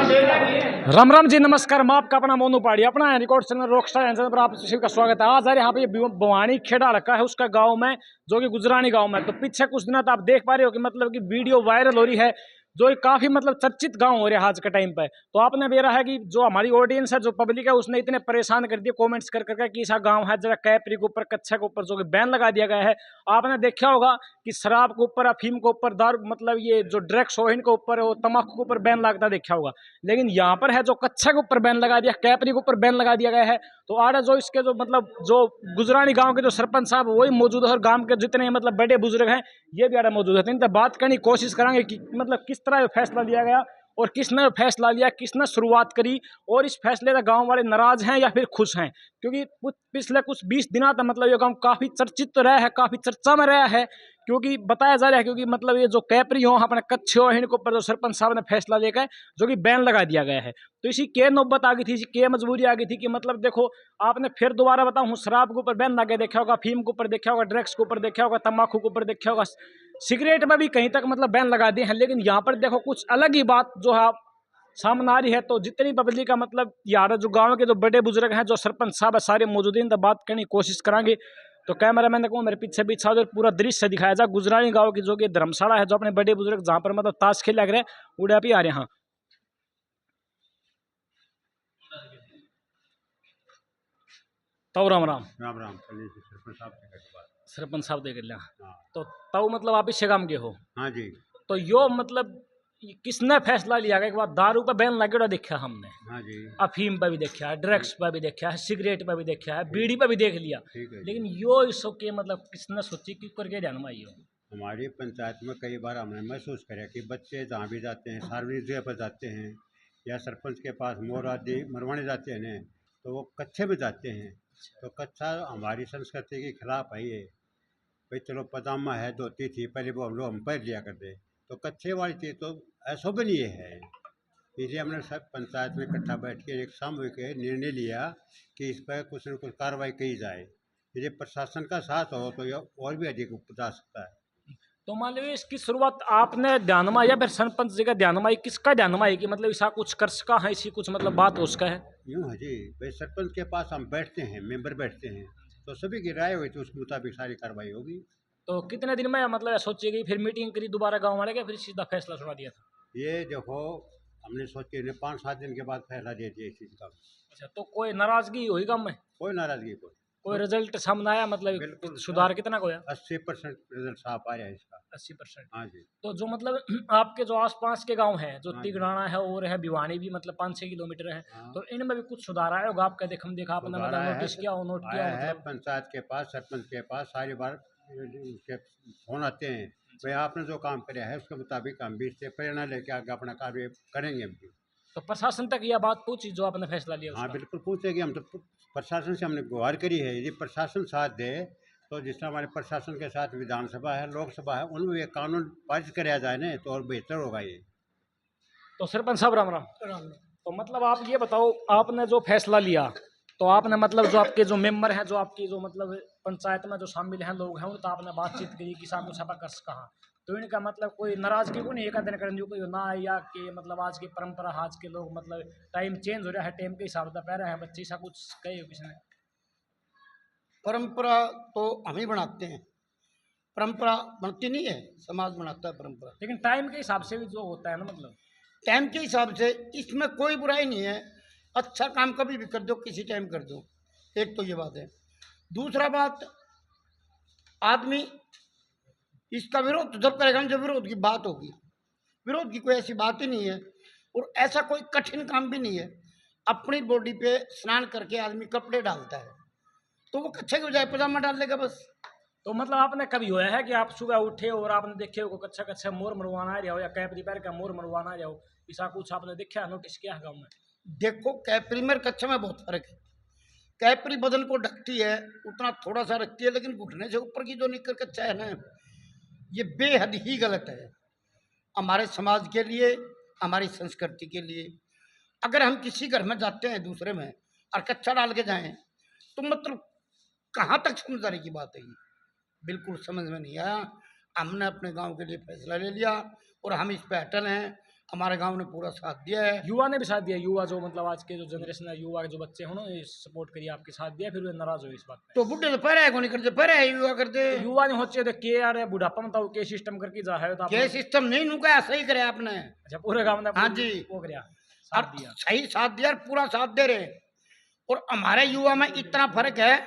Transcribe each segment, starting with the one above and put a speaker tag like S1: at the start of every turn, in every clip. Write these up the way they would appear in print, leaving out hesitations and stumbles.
S1: राम राम जी, नमस्कार। मैं आपका अपना मोनू पहाड़ी, अपना रिकॉर्ड चैनल रॉकस्टार चैनल पर आप सभी का स्वागत है। आज आ रहे यहाँ पे भवानी खेड़ा रखा है उसका गांव में, जो कि गुजरानी गांव में। तो पीछे कुछ दिन तो आप देख पा रहे हो कि मतलब कि वीडियो वायरल हो रही है, जो काफी मतलब चर्चित गांव हो रहा है आज के टाइम पे। तो आपने भी रहा है कि जो हमारी ऑडियंस है, जो पब्लिक है, उसने इतने परेशान कर दिए कमेंट्स कर करके कि ऐसा गांव है जरा कैपरी के ऊपर, कच्चा के ऊपर जो कि बैन लगा दिया गया है। आपने देखा होगा कि शराब के ऊपर, अफीम के ऊपर, दारू मतलब ये जो ड्रग्स हो इनके ऊपर, वो तम्बाकू के ऊपर बैन लगता देखा होगा। लेकिन यहाँ पर है जो कच्चा के ऊपर बैन लगा दिया, कैपरी के ऊपर बैन लगा दिया गया है। तो आड़ा जो इसके जो मतलब जो गुजरानी गांव के जो सरपंच साहब वही मौजूद है, और गांव के जितने मतलब बड़े बुजुर्ग हैं ये भी आड़ा मौजूद है। तो इनसे बात करने की कोशिश करेंगे कि मतलब किस तरह फैसला लिया गया और किसने फैसला लिया, किसने शुरुआत करी, और इस फैसले से गांव वाले नाराज हैं या फिर खुश हैं। क्योंकि पिछले कुछ 20 दिनों तक मतलब ये गांव काफी चर्चित तो रहा है, काफी चर्चा में रहा है, क्योंकि बताया जा रहा है क्योंकि मतलब ये जो कैपरी हो अपने कच्चे हो इनके ऊपर जो सरपंच साहब ने फैसला लेकर जो कि बैन लगा दिया गया है। तो इसी के नौबत आ गई थी, इसी के मजबूरी आ गई थी कि मतलब देखो, आपने फिर दोबारा बताऊं, शराब के ऊपर बैन लगा देखा होगा, फीम के ऊपर देखा होगा, ड्रग्स के ऊपर देखा होगा, तम्बाकू के ऊपर देखा होगा, सिगरेट में भी कहीं तक मतलब बैन लगा दिए हैं। लेकिन यहाँ पर देखो कुछ अलग ही बात जो है सामने आ रही है। तो जितनी पब्लिक का मतलब यार जो गांव के जो बड़े बुजुर्ग हैं, जो सरपंच साहब है, सारे मौजूद हैं, तो बात करने की कोशिश करेंगे। तो कैमरा मैन को मेरे पीछे पीछे और पूरा दृश्य दिखाया जाए गुजरानी गांव की, जो कि धर्मशाला है, जो अपने बड़े बुजुर्ग जहां पर मतलब ताश खेल लग रहे हैं उड़े भी आ रहे हैं। तो राम राम
S2: राम राम। सरपंच साहब से कट बात।
S1: सरपंच साहब देख लिया।
S2: हाँ
S1: तो तब मतलब आप इस काम के हो।
S2: हाँ जी।
S1: तो यो मतलब किसने फैसला लिया कि एक बार दारू पर बैन लगे देखा हमने,
S2: हाँ जी।
S1: अफीम पर भी देखा है, ड्रग्स पर भी देखा है, सिगरेट पर भी देखा है, बीड़ी पर भी देख लिया।
S2: ठीक है
S1: लेकिन
S2: जी।
S1: यो इसो के मतलब किसने सोची कि करके ध्यान में आई हो।
S2: हमारी पंचायत में कई बार हमने महसूस करा कि बच्चे जहाँ भी जाते हैं, सार्वजनिक जगह पर जाते हैं या सरपंच के पास मोर आदि मरवाने जाते हैं न, तो वो कच्चे में जाते हैं। तो कच्चा हमारी संस्कृति के खिलाफ है ये। भाई चलो पजामा है, धोती थी पहले, वो हम पहन लिया करते। तो कच्चे वाली चीज़ तो अशोभनीय है। इसलिए हमने सब पंचायत में इकट्ठा बैठ के एक सामूहिक निर्णय लिया कि इस पर कुछ न कुछ कार्रवाई की जाए। यदि प्रशासन का साथ हो तो यह और भी अधिक जा सकता है।
S1: तो मान लीजिए इसकी शुरुआत आपने ध्यान में, या फिर सरपंच जी का ध्यान में आई, किसका ध्यान में आई कि मतलब ऐसा कुछ कर सका है, इसी कुछ मतलब बात हो सका है।
S2: यूँ है जी, भाई सरपंच के पास हम बैठते हैं, मेंबर बैठते हैं, तो सभी की राय हुई तो उसके मुताबिक सारी कार्रवाई होगी।
S1: तो कितने दिन में मतलब सोची गई, फिर मीटिंग करी दोबारा गाँव वाले के, फिर सीधा फैसला सुना दिया था।
S2: ये देखो, हमने सोचे ने 5-7 दिन के बाद फैसला दे दिया इस चीज़ का।
S1: अच्छा, तो कोई नाराजगी हुई गाँव में,
S2: कोई नाराजगी कोई।
S1: कोई रिजल्ट सामने आया, मतलब
S2: बिल्कुल
S1: सुधार कितना को आया।
S2: 80% रिजल्ट साफ आ रहा है इसका।
S1: 80%।
S2: हाँ जी।
S1: तो जो मतलब आपके जो आसपास के गांव हैं, जो
S2: हाँ जी।
S1: तिगड़ाना है और है भिवानी भी, मतलब 5-6 किलोमीटर है,
S2: हाँ।
S1: तो इनमें भी कुछ सुधार आया होगा आपका, देखा आपने
S2: सुधार
S1: मतलब
S2: आया है
S1: नोटिस किया हो, नोट किया
S2: आया
S1: हो
S2: है
S1: मतलब।
S2: पंचायत के पास, सरपंच के पास सारी बार उसके फोन आते हैं। भाई आपने जो काम किया है उसके मुताबिक हम भी इससे प्रेरणा लेके आगे अपना कार्य करेंगे हम भी।
S1: तो प्रशासन तक यह बात पूछी जो आपने फैसला लिया
S2: हाँ
S1: उसका।
S2: बिल्कुल पूछेगी, हम तो प्रशासन से हमने गुहार करी है। यदि प्रशासन साथ दे तो जिस तरह हमारे प्रशासन के साथ विधानसभा है, लोकसभा है, उनमें ये कानून पारित कराया जाए ना तो और बेहतर होगा ये।
S1: तो सरपंच साहब राम राम। तो मतलब आप ये बताओ, आपने जो फैसला लिया, तो आपने मतलब जो आपके जो मेंबर हैं, जो आपकी जो मतलब पंचायत में जो शामिल हैं लोग हैं, तो आपने बातचीत करी कि साहब कुछ कर कहा, तो इनका मतलब कोई नाराजगी को नहीं, एक दिन करने कोई ना, या कि मतलब आज की परंपरा, आज के लोग मतलब टाइम चेंज हो रहा है, टाइम के हिसाब से पह रहे हैं बच्चे, ऐसा कुछ कहे हो किसी ने।
S3: परंपरा तो हम ही बनाते हैं, परंपरा बनती नहीं है, समाज बनाता है परंपरा।
S1: लेकिन टाइम के हिसाब से भी जो होता है ना, मतलब
S3: टाइम के हिसाब से इसमें कोई बुराई नहीं है। अच्छा काम कभी भी कर दो, किसी टाइम कर दो, एक तो ये बात है। दूसरा बात, आदमी इसका विरोध तो जब करेगा ना जब विरोध की बात होगी। विरोध की कोई ऐसी बात ही नहीं है, और ऐसा कोई कठिन काम भी नहीं है। अपनी बॉडी पे स्नान करके आदमी कपड़े डालता है, तो वो कच्छे की बजाय पजामा डाल लेगा बस।
S1: तो मतलब आपने कभी हुआ है कि आप सुबह उठे और आपने देखे हो कच्चा कच्चा मोर मरवाना आ जाओ, या कैपरी पैर का मोर मरवाना आ जाओ, ऐसा कुछ आपने देखा, नोटिस किया है गाँव में।
S3: देखो, कैपरी में कच्छे में बहुत फर्क है। कैपरी बदन को ढकती है, उतना थोड़ा सा रखती है, लेकिन घुटने से ऊपर की जो निकर कच्छा है ना, ये बेहद ही गलत है हमारे समाज के लिए, हमारी संस्कृति के लिए। अगर हम किसी घर में जाते हैं दूसरे में और कच्चा डाल के जाएं, तो मतलब कहाँ तक समझदारी की बात है ये, बिल्कुल समझ में नहीं आया। हमने अपने गांव के लिए फैसला ले लिया और हम इस पे अटल हैं। हमारे गांव ने पूरा साथ दिया है।
S1: युवा ने भी साथ दिया, युवा जो मतलब आज के जो जनरेशन है, युवा के जो बच्चे हैं उन्होंने सपोर्ट करिए, आपके साथ दिया, फिर वे नाराज हुए इस बात पे।
S3: तो बुढ़े तो पहले को नहीं करते, पहले युवा करते।
S1: युवा नहीं होचे तो के यार बुढ़ापा में तो के सिस्टम करके जा है तो
S3: ये सिस्टम नहीं नुका, सही करे आपने।
S1: अच्छा पूरे गांव ने
S3: हाँ जी।
S1: वो करिया,
S3: और
S1: साथ दिया।
S3: सही साथ दिया और पूरा साथ दे रहे। और हमारे युवा में इतना फर्क है,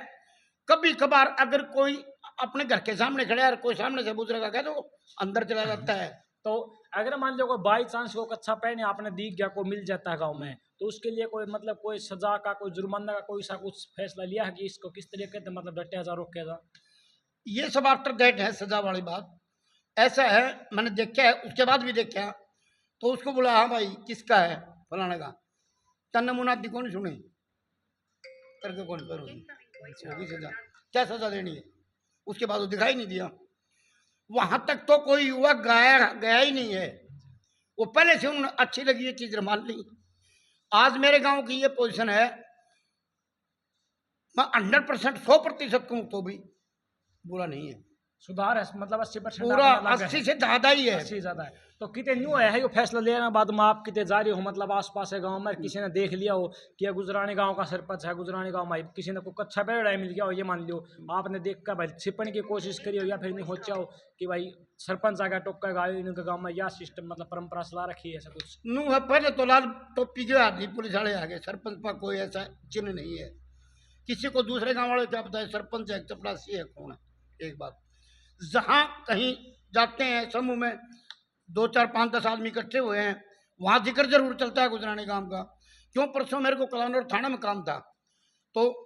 S3: कभी कभार अगर कोई अपने घर के सामने खड़ा है और कोई सामने से गुजरेगा क्या तो अंदर चला जाता है।
S1: तो अगर मान लो कोई बाई चांस को कच्चा पहने आपने दिख गया, को मिल जाता है गांव में, तो उसके लिए कोई मतलब कोई सजा का, कोई जुर्माना का, कोई सा कुछ फैसला लिया है कि इसको किस तरीके से मतलब डटे जा, रोके जा?
S3: ये सब आफ्टर दैट है सजा वाली बात। ऐसा है, मैंने देखा है, उसके बाद भी देखा, तो उसको बोला हाँ भाई किसका है, फलाने का, तन्ने मुनादी कौन सुने करके कौन करो, होगी सजा, क्या सजा देनी है। उसके बाद वो दिखाई नहीं दिया। वहां तक तो कोई युवा गया ही नहीं है। वो पहले से उन्हें अच्छी लगी ये चीज मान ली। आज मेरे गांव की ये पोजीशन है, मैं 100% 100% कहूं तो भी बुरा नहीं है।
S1: सुधार है मतलब 80%,
S3: पूरा 80 से ज्यादा ही है।
S1: 80 ज्यादा है। तो कितने न्यू है ये फैसला लेना बाद में आप कितने जा रहे हो, मतलब आसपास है गांव में किसी ने देख लिया हो कि ये गुजरानी गांव का सरपंच है, गुजरानी गांव में किसी ने कोई कच्चा पेड़ मिल गया हो, ये मान लो आपने देख कर भाई छिपने की कोशिश करी हो, या फिर नहीं हो चाहो कि भाई सरपंच आ गया टोकेगा इनके गाँव में, या सिस्टम मतलब परंपरा चला रखी है ऐसा कुछ?
S3: नू है पहले तो लाल टोपी के आदमी पुलिस वाले आ गए, सरपंच पर कोई ऐसा चिन्ह नहीं है। किसी को दूसरे गांव वाले क्या पता है सरपंच है चपरासी है कौन है। एक बात, जहां कहीं जाते हैं समूह में 2 4 5 10 आदमी इकट्ठे हुए हैं, वहां जिक्र जरूर चलता है गुजरानी गांव का। क्यों, परसों मेरे को कलानौर थाना में काम था, तो